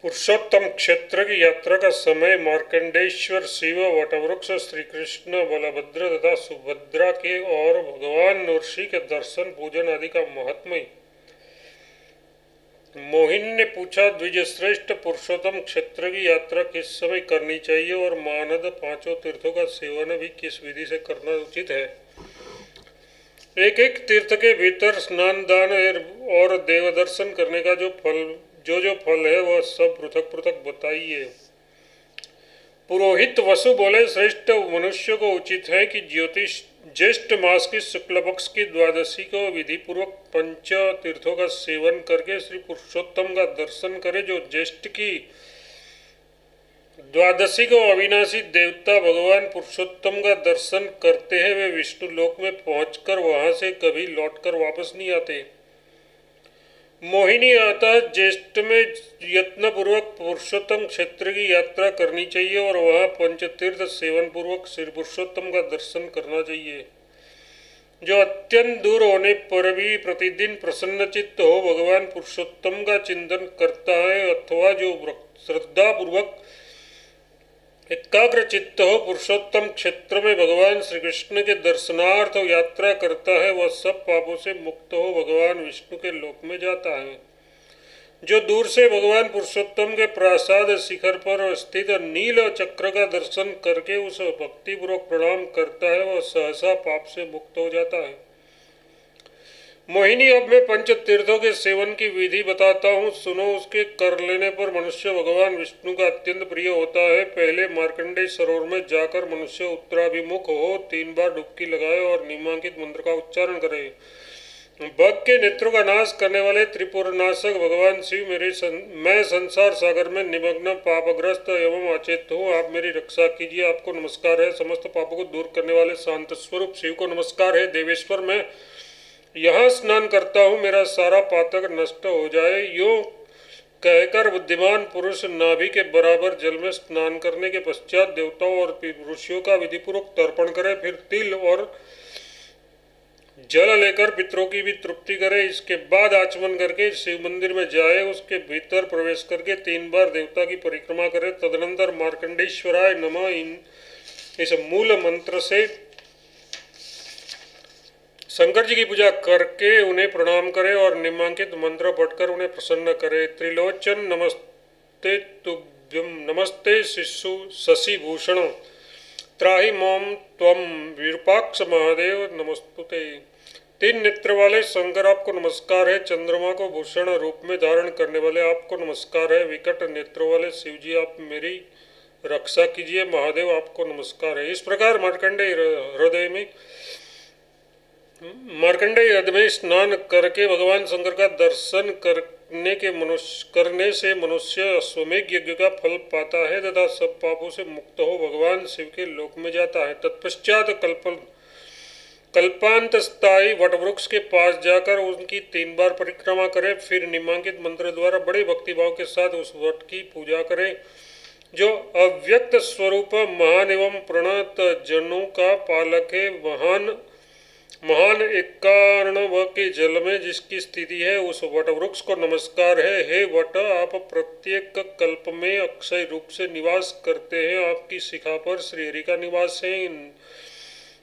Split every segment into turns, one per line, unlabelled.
पुरुषोत्तम क्षेत्र की यात्रा का समय मार्कंडेश्वर शिव वटवृक्ष श्री कृष्ण बलभद्र तथा सुभद्रा के और भगवान नृषि के दर्शन पूजन आदि का महात्म्य। मोहिन ने पूछा, द्विजश्रेष्ठ, पुरुषोत्तम क्षेत्र की यात्रा किस समय करनी चाहिए और मानद पांचों तीर्थों का सेवन भी किस विधि से करना उचित है। एक एक तीर्थ के भीतर स्नान दान और देव दर्शन करने का जो फल है वह सब पृथक पृथक बताइए। पुरोहित वसु बोले, श्रेष्ठ मनुष्य को उचित है कि ज्येष्ठ मास की शुक्ल पक्ष की द्वादशी को विधि पूर्वक पंच तीर्थों का सेवन करके श्री पुरुषोत्तम का दर्शन करे। जो ज्येष्ठ की द्वादशी को अविनाशी देवता भगवान पुरुषोत्तम का दर्शन करते हैं वे विष्णु लोक में पहुंचकर वहां से कभी लौटकर वापस नहीं आते। मोहिनी आता ज्येष्ठ में यत्न पूर्वक पुरुषोत्तम क्षेत्र की यात्रा करनी चाहिए और वहां पंचतीर्थ सेवन पूर्वक श्री पुरुषोत्तम का दर्शन करना चाहिए। जो अत्यंत दूर होने पर भी प्रतिदिन प्रसन्नचित्त हो भगवान पुरुषोत्तम का चिंतन करता है अथवा जो श्रद्धा पूर्वक एकाग्र चित्त हो पुरुषोत्तम क्षेत्र में भगवान श्री कृष्ण के दर्शनार्थ यात्रा करता है वह सब पापों से मुक्त हो भगवान विष्णु के लोक में जाता है। जो दूर से भगवान पुरुषोत्तम के प्रासाद शिखर पर स्थित नील चक्र का दर्शन करके उस भक्तिपूर्वक प्रणाम करता है वह सहसा पाप से मुक्त हो जाता है। मोहिनी, अब मैं पंच तीर्थों के सेवन की विधि बताता हूँ, सुनो। उसके कर लेने पर मनुष्य भगवान विष्णु का अत्यंत प्रिय होता है। पहले मार्कंडेय सरोवर में जाकर मनुष्य उत्तराभिमुख हो 3 बार डुबकी लगाए और निम्नांकित मंत्र का उच्चारण करे। बग के नेत्रों का नाश करने वाले त्रिपुरनाशक भगवान शिव, मैं संसार सागर में निमग्न पापग्रस्त एवं अचेत हूँ, आप मेरी रक्षा कीजिए। आपको नमस्कार है। समस्त पापों को दूर करने वाले शांत स्वरूप शिव को नमस्कार है। देवेश्वर, मैं यहाँ स्नान करता हूँ, मेरा सारा पातक नष्ट हो जाए। यूँ कहकर बुद्धिमान पुरुष नाभि के बराबर जल में स्नान करने के पश्चात देवताओं और ऋषियों का विधिपूर्वक तर्पण करे। फिर तिल और जल लेकर पितरों की भी तृप्ति करे। इसके बाद आचमन करके शिव मंदिर में जाए। उसके भीतर प्रवेश करके 3 बार देवता की परिक्रमा करे। तदनंतर मार्कंडेश्वराय नमः इस मूल मंत्र से शंकर जी की पूजा करके उन्हें प्रणाम करे और निम्नांकित मंत्र पढ़कर उन्हें प्रसन्न करे। त्रिलोचन, नमस्ते तुभ्यम, नमस्ते शिशु शशिभूषण, त्राहि मोम त्वम विरूपाक्ष महादेव नमस्तुते। 3 नेत्र वाले शंकर आपको नमस्कार है। चंद्रमा को भूषण रूप में धारण करने वाले आपको नमस्कार है। विकट नेत्रों वाले शिव जी आप मेरी रक्षा कीजिए। महादेव आपको नमस्कार है। इस प्रकार मार्कंडेय हृद में स्नान करके भगवान शंकर का दर्शन करने से मनुष्य अश्वमेघ यज्ञ का फल पाता है तथा सब पापों से मुक्त हो भगवान शिव के लोक में जाता है। तत्पश्चात कल्पांत स्थायी वटवृक्ष के पास जाकर उनकी 3 बार परिक्रमा करें। फिर निम्नांकित मंत्र द्वारा बड़े भक्तिभाव के साथ उस वट की पूजा करें जो अव्यक्त स्वरूप महान एवं प्रणत जनों का पालक है। महान एकार्णव के जल में जिसकी स्थिति है उस वट वृक्ष को नमस्कार है। हे वट, आप प्रत्येक कल्प में अक्षय रूप से निवास करते हैं। आपकी शिखा पर श्रीहरि का निवास है।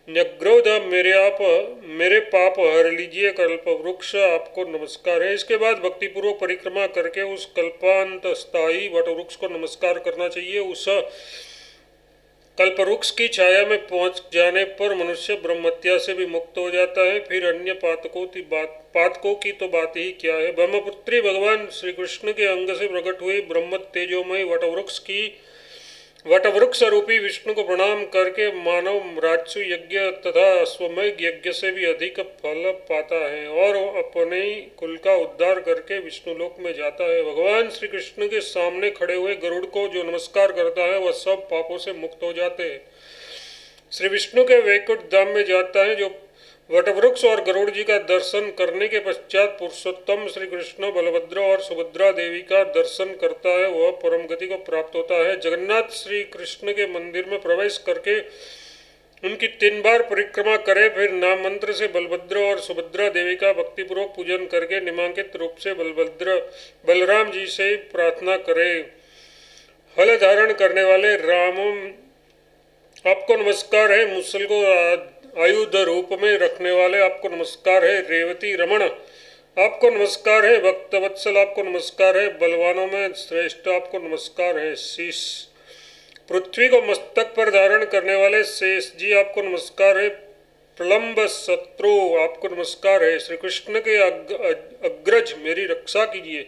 न्यग्रोध, मेरे पाप हर लीजिए। कल्प वृक्ष आपको नमस्कार है। इसके बाद भक्तिपूर्वक परिक्रमा करके उस कल्पांत स्थायी वट वृक्ष को नमस्कार करना चाहिए। उस कल्पवृक्ष की छाया में पहुंच जाने पर मनुष्य ब्रह्मत्या से भी मुक्त हो जाता है। फिर अन्य पातकों की तो बात ही क्या है। ब्रह्मपुत्री भगवान श्री कृष्ण के अंग से प्रकट हुई ब्रह्म तेजोमय वटवृक्ष रूपी विष्णु को प्रणाम करके मानव राजसु यज्ञ तथा अश्वमेघ यज्ञ से भी अधिक फल पाता है और अपने कुल का उद्धार करके विष्णु लोक में जाता है। भगवान श्री कृष्ण के सामने खड़े हुए गरुड़ को जो नमस्कार करता है वह सब पापों से मुक्त हो जाते हैं। श्री विष्णु के वैकुंठ धाम में जाता है। जो वटवृक्ष और गरुड़ जी का दर्शन करने के पश्चात पुरुषोत्तम श्री कृष्ण, बलभद्र और सुभद्रा देवी का दर्शन करता है वह परम गति को प्राप्त होता है। जगन्नाथ श्री कृष्ण के मंदिर में प्रवेश करके उनकी 3 बार परिक्रमा करे, फिर नाम मंत्र से बलभद्र और सुभद्रा देवी का भक्तिपूर्वक पूजन करके निम्नांकित रूप से बलराम जी से प्रार्थना करे। हल धारण करने वाले राम, आपको नमस्कार है। मूसल को आयुध रूप में रखने वाले आपको नमस्कार है। रेवती रमण, आपको नमस्कार है। भक्तवत्सल, आपको नमस्कार है। बलवानों में श्रेष्ठ, आपको नमस्कार है। शीश, पृथ्वी को मस्तक पर धारण करने वाले शेष जी, आपको नमस्कार है। प्रलंब शत्रु, आपको नमस्कार है। श्री कृष्ण के अग्रज, मेरी रक्षा कीजिए।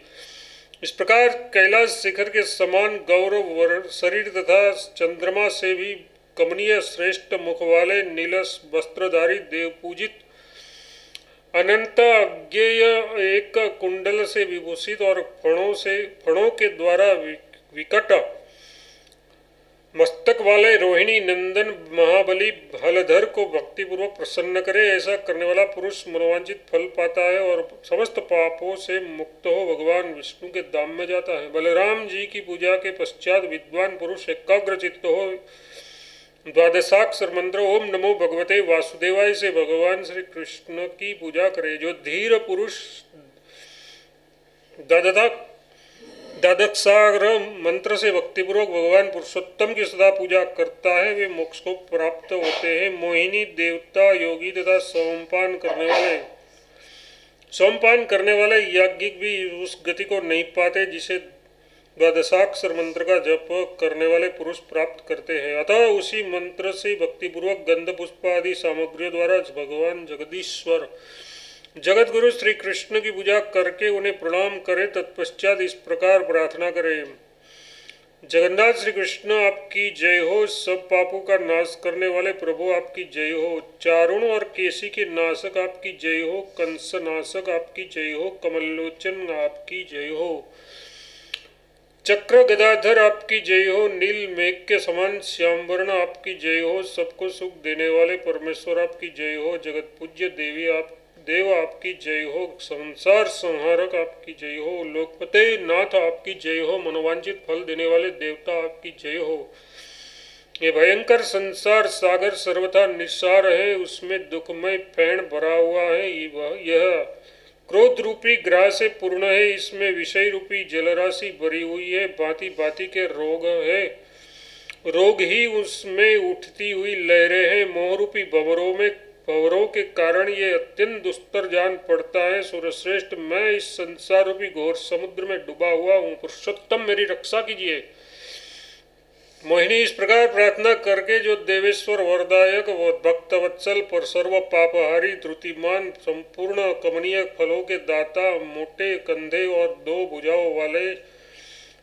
इस प्रकार कैलाश शिखर के समान गौरव शरीर तथा चंद्रमा से भी कमनीय श्रेष्ठ मुख वाले नीलस वस्त्रधारी देव पूजित अनंत अज्ञेय एक कुंडल से विभूषित और फणों के द्वारा विकट मस्तक वाले रोहिणी नंदन महाबली हलधर को भक्तिपूर्वक प्रसन्न करे। ऐसा करने वाला पुरुष मनोवांछित फल पाता है और समस्त पापों से मुक्त हो भगवान विष्णु के धाम में जाता है। बलराम जी की पूजा के पश्चात विद्वान पुरुष एकाग्रचित्त हो द्वादशाक्षर मंत्र ओम नमो भगवते वासुदेवाय से भगवान श्री कृष्ण की पूजा करे। जो धीर पुरुष द्वादशाक्षर मंत्र से भक्तिपूर्वक भगवान पुरुषोत्तम की सदा पूजा करता है, वे मोक्ष को प्राप्त होते हैं। मोहिनी देवता, योगी तथा सोमपान करने वाले याज्ञिक भी उस गति को नहीं पाते जिसे द्वादशाक्षर मंत्र का जप करने वाले पुरुष प्राप्त करते हैं। अतः उसी मंत्र से भक्तिपूर्वक गंध पुष्प आदि सामग्रियों द्वारा भगवान जगदीश्वर जगत गुरु श्री कृष्ण की पूजा करके उन्हें प्रणाम करे। तत्पश्चात इस प्रकार प्रार्थना करें। जगन्नाथ श्री कृष्ण, आपकी जय हो। सब पापों का नाश करने वाले प्रभु, आपकी जय हो। चारुण और केसी के नाशक, आपकी जय हो। कंस नाशक, आपकी जय हो। कमलोचन, आपकी जय हो। चक्र गदाधर, आपकी जय हो। नील मेघ के समान श्यामवर्ण, आपकी जय हो। सबको सुख देने वाले परमेश्वर, आपकी जय हो। जगत पूज्य देव, आपकी जय हो। संसार संहारक, आपकी जय हो। लोकपते नाथ, आपकी जय हो। मनोवांछित फल देने वाले देवता, आपकी जय हो। ये भयंकर संसार सागर सर्वथा निस्सार है, उसमें दुखमय फेन भरा हुआ है। यह क्रोध रूपी ग्रह से पूर्ण है, इसमें विषय रूपी जलराशि भरी हुई है। भांति भांति के रोग ही उसमें उठती हुई लहरें हैं। मोहरूपी भंवरों के कारण ये अत्यंत दुस्तर जान पड़ता है। सूर्यश्रेष्ठ, मैं इस संसार रूपी घोर समुद्र में डूबा हुआ हूँ। पुरुषोत्तम, मेरी रक्षा कीजिए। मोहिनी इस प्रकार प्रार्थना करके, जो देवेश्वर वरदायक भक्तवत्सल पर सर्व पापहारी धृतिमान संपूर्ण कमनीय फलों के दाता, मोटे कंधे और 2 भुजाओं वाले,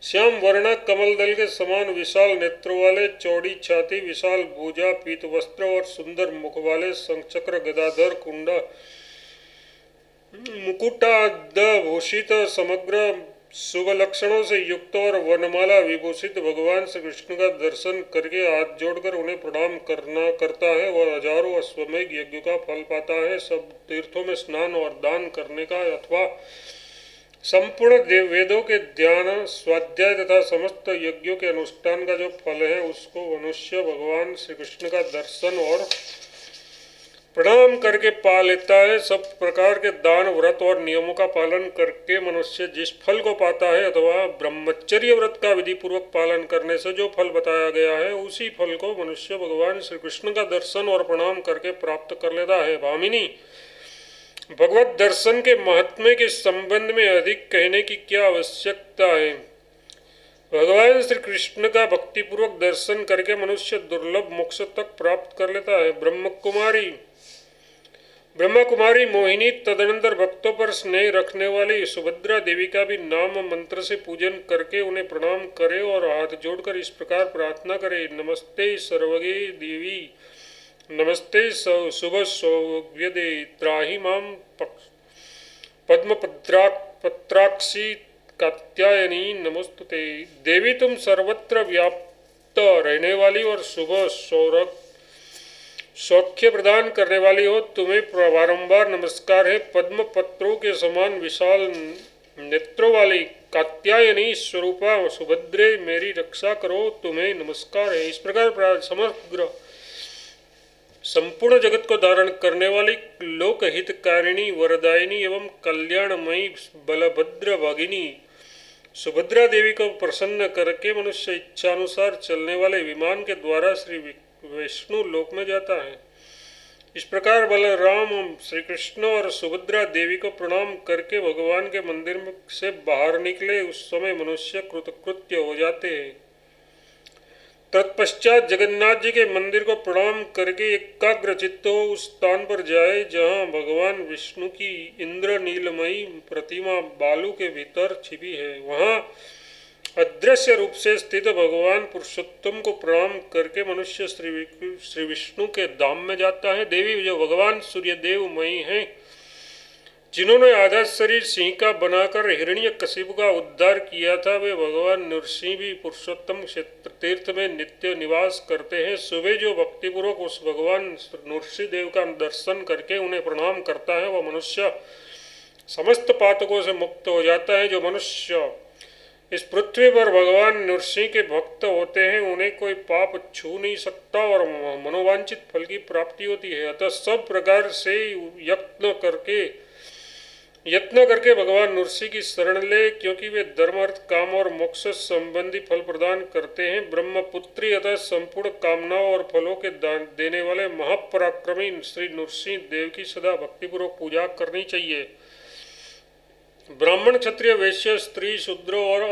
श्याम वर्ण कमल दल के समान विशाल नेत्रों वाले, चौड़ी छाती, विशाल भुजा, पीत वस्त्र और सुंदर मुख वाले, शंखचक्र गदाधर कुंडा मुकुटाद भूषित, समग्र शुभ लक्षणों से युक्त और वनमाला विभूषित भगवान श्री कृष्ण का दर्शन करके हाथ जोड़कर उन्हें प्रणाम करता है। वह हजारों अश्वमेघ यज्ञ का फल पाता है। सब तीर्थों में स्नान और दान करने का अथवा संपूर्ण वेदों के ध्यान, स्वाध्याय तथा समस्त यज्ञों के अनुष्ठान का जो फल है, उसको मनुष्य भगवान श्री कृष्ण का दर्शन और प्रणाम करके पा लेता है। सब प्रकार के दान, व्रत और नियमों का पालन करके मनुष्य जिस फल को पाता है, अथवा ब्रह्मचर्य व्रत का विधि पूर्वक पालन करने से जो फल बताया गया है, उसी फल को मनुष्य भगवान श्री कृष्ण का दर्शन और प्रणाम करके प्राप्त कर लेता है। भामिनी, भगवत दर्शन के महात्म्य के संबंध में अधिक कहने की क्या आवश्यकता है। भगवान श्री कृष्ण का भक्तिपूर्वक दर्शन करके मनुष्य दुर्लभ मोक्ष तक प्राप्त कर लेता है। ब्रह्मा कुमारी मोहिनी तदनंतर भक्तों पर स्नेह रखने वाली सुभद्रा देवी का भी नाम मंत्र से पूजन करके उन्हें प्रणाम करे और हाथ जोड़कर इस प्रकार प्रार्थना करे। नमस्ते सर्वगे देवी, नमस्ते शुभ सौव्यदे, त्राहि माम पद्मपत्राक्षी कात्यायनी नमस्तुते। देवी, तुम सर्वत्र व्याप्त रहने वाली और शुभ सौख्य प्रदान करने वाली हो, तुम्हें बारंबार नमस्कार है। पद्म पत्रों के समान विशाल नेत्रों वाली कात्यायनी स्वरूपा सुभद्रे, मेरी रक्षा करो, तुम्हें नमस्कार है। इस प्रकार समग्र संपूर्ण जगत को धारण करने वाली लोकहितकारिणी वरदायिनी एवं कल्याणमयी बलभद्र भगिनी सुभद्रा देवी को प्रसन्न करके मनुष्य इच्छानुसार चलने वाले विमान के द्वारा श्री विष्णु लोक में जाता है। इस प्रकार बलराम श्री कृष्ण और सुभद्रा देवी को प्रणाम करके भगवान के मंदिर से बाहर निकले। उस समय मनुष्य कृतकृत्य हो जाते हैं। तत्पश्चात जगन्नाथ जी के मंदिर को प्रणाम करके एकाग्रचित्त हो उस स्थान पर जाए जहाँ भगवान विष्णु की इंद्र नीलमयी प्रतिमा बालू के भीतर छिपी है। वहाँ अदृश्य रूप से स्थित भगवान पुरुषोत्तम को प्रणाम करके मनुष्य श्री विष्णु के धाम में जाता है। देवी जो भगवान सूर्यदेव मई हैं, जिन्होंने आधा शरीर सिंह का बनाकर हिरण्यकशिपु का उद्धार किया था, वे भगवान नृसिंह भी पुरुषोत्तम क्षेत्र तीर्थ में नित्य निवास करते हैं। सुबह जो भक्तिपूर्वक उस भगवान नृसिंह देव का दर्शन करके उन्हें प्रणाम करता है, वह मनुष्य समस्त पातकों से मुक्त हो जाता है। जो मनुष्य इस पृथ्वी पर भगवान नृसिंह के भक्त होते हैं, उन्हें कोई पाप छू नहीं सकता और मनोवांछित फल की प्राप्ति होती है। अतः सब प्रकार से यत्न करके भगवान नृसिंह की शरण ले, क्योंकि वे धर्म अर्थ काम और मोक्ष संबंधी फल प्रदान करते हैं। ब्रह्मपुत्री अतः संपूर्ण कामनाओं और फलों के दान देने वाले महापराक्रमी श्री नृसिंह देव की सदा भक्तिपूर्वक पूजा करनी चाहिए। ब्राह्मण क्षत्रिय वैश्य स्त्री शूद्र और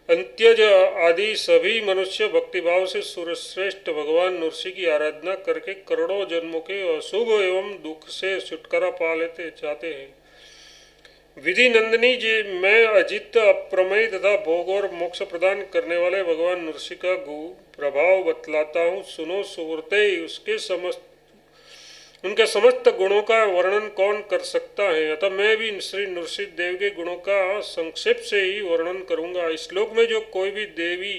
अंत्यज आदि सभी मनुष्य भक्तिभाव से सूर्यश्रेष्ठ भगवान नृसिंह की आराधना करके करोड़ों जन्मों के अशुभ एवं दुख से छुटकारा पा लेते चाहते हैं। विधि नंदिनी जी, मैं अजित अप्रमेय तथा भोग और मोक्ष प्रदान करने वाले भगवान नृसिंह का प्रभाव बतलाता हूँ। सुनो सुहृते, उनके समस्त गुणों का वर्णन कौन कर सकता है। अतः मैं भी श्री नृसिंह देव के गुणों का संक्षेप से ही वर्णन करूंगा। इस श्लोक में जो कोई भी देवी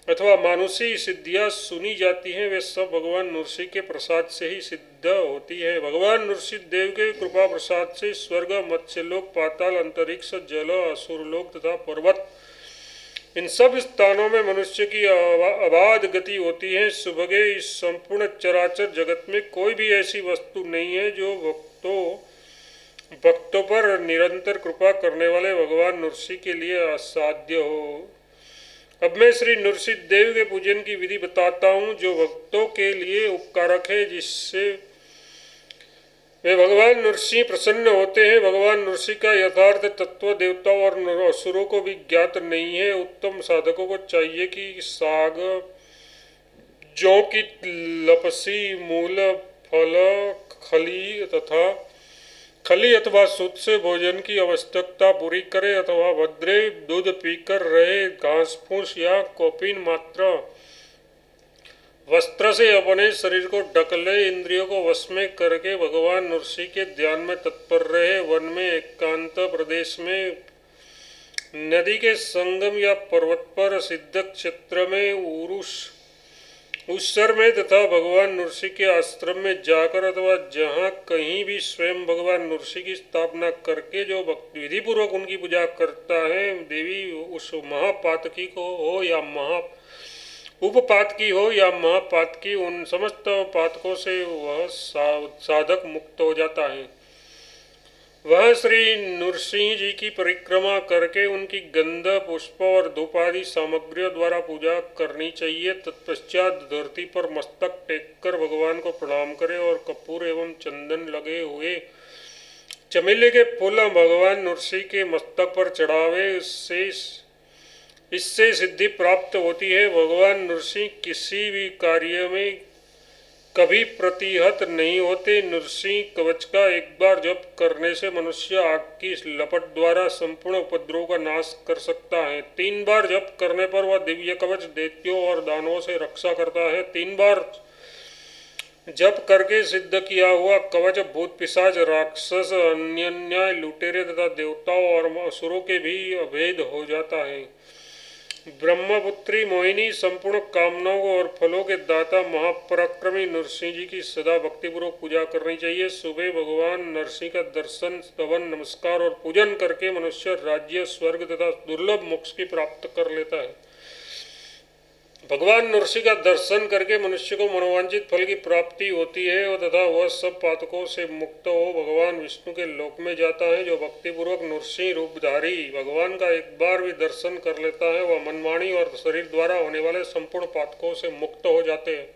अथवा मानुषी सिद्धियां सुनी जाती हैं, वे सब भगवान नृसिंह के प्रसाद से ही सिद्ध होती है। भगवान नृसिंह देव के कृपा प्रसाद से स्वर्ग, मत्स्यलोक, पाताल, अंतरिक्ष, जल, असुरलोक तथा पर्वत, इन सब स्थानों में मनुष्य की अबाध गति होती है। सुभगे इस संपूर्ण चराचर जगत में कोई भी ऐसी वस्तु नहीं है जो भक्तों पर निरंतर कृपा करने वाले भगवान नृसिंह के लिए असाध्य हो। अब मैं श्री नृसिंह देव के पूजन की विधि बताता हूँ, जो भक्तों के लिए उपकारक है, जिससे वे भगवान नृसिंह प्रसन्न होते हैं। भगवान नृसिंह का यथार्थ तत्व देवताओं और असुरों को भी ज्ञात नहीं है। उत्तम साधकों को चाहिए कि साग, जौ की लपसी, मूल, फल, खली अथवा सूत से भोजन की आवश्यकता पूरी करे, अथवा भद्रे दूध पीकर रहे, घास फूस या कौपीन मात्र वस्त्र से अपने शरीर को ढक ले, इंद्रियों को वश में करके भगवान नृसिंह के ध्यान में तत्पर रहे। वन में, एकांत प्रदेश में, नदी के संगम या पर्वत पर, सिद्ध क्षेत्र में, उत्सर में तथा भगवान नृसिंह के आश्रम में जाकर अथवा जहाँ कहीं भी स्वयं भगवान नृसिंह की स्थापना करके जो विधि पूर्वक उनकी पूजा करता है, देवी उस महापातकी को हो या उपपातकी हो या महापातकी, उन समस्त पातकों से वह साधक मुक्त हो जाता है। वह श्री नृसिंह जी की परिक्रमा करके उनकी गंध, पुष्प और धूप आदि सामग्रियों द्वारा पूजा करनी चाहिए। तत्पश्चात धरती पर मस्तक टेककर भगवान को प्रणाम करे और कपूर एवं चंदन लगे हुए चमेली के फूल भगवान नृसिंह के मस्तक पर चढ़ावे। इससे सिद्धि प्राप्त होती है। भगवान नृसिंह किसी भी कार्य में कभी प्रतिहत नहीं होते। नृसिंह कवच का एक बार जप करने से मनुष्य आग की लपट द्वारा संपूर्ण उपद्रव का नाश कर सकता है। 3 बार जप करने पर वह दिव्य कवच दैत्यों और दानवों से रक्षा करता है। 3 बार जप करके सिद्ध किया हुआ कवच भूत, पिशाच, राक्षस, अन्य लुटेरे तथा देवताओं और असुरों के भी अभेद हो जाता है। ब्रह्मपुत्री मोहिनी, संपूर्ण कामनाओं और फलों के दाता महापराक्रमी नृसिंह जी की सदा भक्तिपूर्वक पूजा करनी चाहिए। सुबह भगवान नरसिंह का दर्शन, स्तवन, नमस्कार और पूजन करके मनुष्य राज्य, स्वर्ग तथा दुर्लभ मोक्ष की प्राप्त कर लेता है। भगवान नृषि का दर्शन करके मनुष्य को मनोवांछित फल की प्राप्ति होती है और तथा वह सब पातकों से मुक्त हो भगवान विष्णु के लोक में जाता है। जो भक्तिपूर्वक नृषि रूपधारी भगवान का एक बार भी दर्शन कर लेता है वह मनमानी और शरीर द्वारा होने वाले संपूर्ण पातकों से मुक्त हो जाते हैं।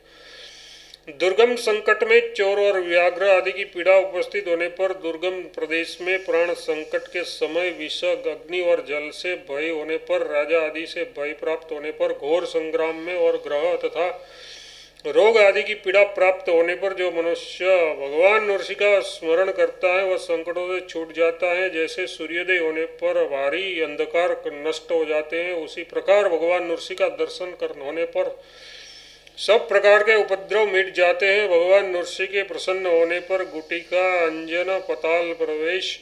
दुर्गम संकट में चोर और व्याघ्र आदि की पीड़ा उपस्थित होने पर, दुर्गम प्रदेश में प्राण संकट के समय, विष, अग्नि और जल से भय होने पर, राजा आदि से भय प्राप्त होने पर, घोर संग्राम में और ग्रह तथा रोग आदि की पीड़ा प्राप्त होने पर जो मनुष्य भगवान नृषि का स्मरण करता है वह संकटों से छूट जाता है। जैसे सूर्योदय होने पर भारी अंधकार नष्ट हो जाते हैं, उसी प्रकार भगवान नृषि का दर्शन होने पर सब प्रकार के उपद्रव मिट जाते हैं। भगवान नृषि के प्रसन्न होने पर गुटिका, अंजन, पताल प्रवेश,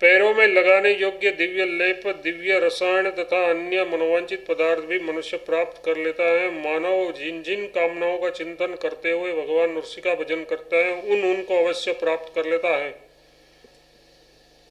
पैरों में लगाने योग्य दिव्य लेप, दिव्य रसायन तथा अन्य मनोवांछित पदार्थ भी मनुष्य प्राप्त कर लेता है। मानव जिन जिन कामनाओं का चिंतन करते हुए भगवान नृषि का भजन करता है उनको अवश्य प्राप्त कर लेता है।